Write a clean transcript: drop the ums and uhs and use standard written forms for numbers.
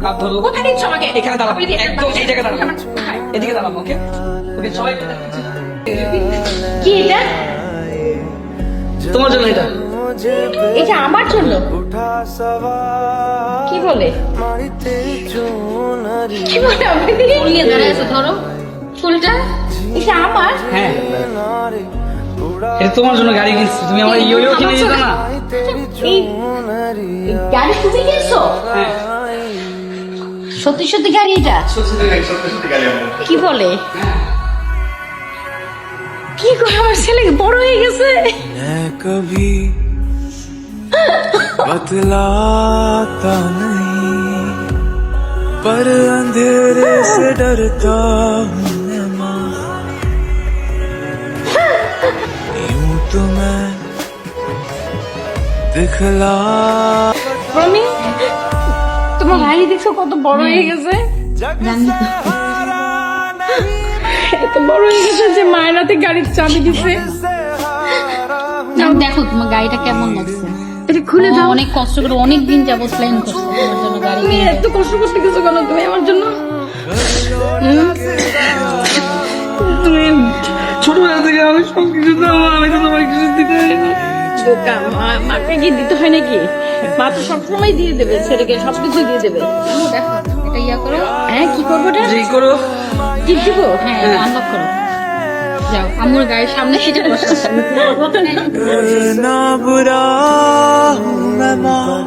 হাত ধরো। কোথায় নিচ্ছ আমাকে? এখানে দাঁড়াবো, একদম এই জায়গায় দাঁড়াবো, এদিকে দাঁড়াবো। ওকে ওকে, সবাই কি এটা? তোমার জন্য এটা। এটা আমার জন্য? কি বলে? কি বলে? আপনি নিয়ে দাঁড়ায় আছো, ধরো ফুলটা। এটা আমার? হ্যাঁ, এটা তোমার জন্য গাড়ি কিনছি। তুমি আমার ইয়ো কিনে দিত না? এই গাড়ি তুমি কিনছো? হ্যাঁ, সত্যি সত্যি গাড়ি এটা? কি বলে? কি করে আমার ছেলে বড় হয়ে গেছে? कभी बतलाता नहीं पर अंधेरे से डरता हूँ मैं यूं तो मैं दिखला প্রমি, তোমার ভাই দেখছো কত বড় হয়ে গেছে? এত বড় হয়ে গেছে যে মায়নাতে গাড়ির চাবি দিছে। দেখো তোমার গাড়িটা কেমন লাগছে। এটা খুলে দাও। অনেক কষ্ট করে অনেক দিন যাবত প্ল্যান করছো তোমার জন্য গাড়ি তুমি কিনবে। এত কষ্ট করতে গেছো কেন তুমি আমার জন্য? তুমি ছোটবেলা থেকে আমি সবকিছু দাও, আমি তো তোমার কিছু দিতে পারি না। বোকা, মাকে কি দিতে হয় নাকি? মা তো সবসময় দিয়ে দেবে, ছেলেকে সবকিছু দিয়ে দেবে। দেখো এটা ইয়া করো। হ্যাঁ, কি করবো এটা? জি করো। কি দিব? হ্যাঁ আনলক করো। যাও আম্মুর গাড়ির সামনে সিটে বসো। ना बुरा हूँ मैं माँ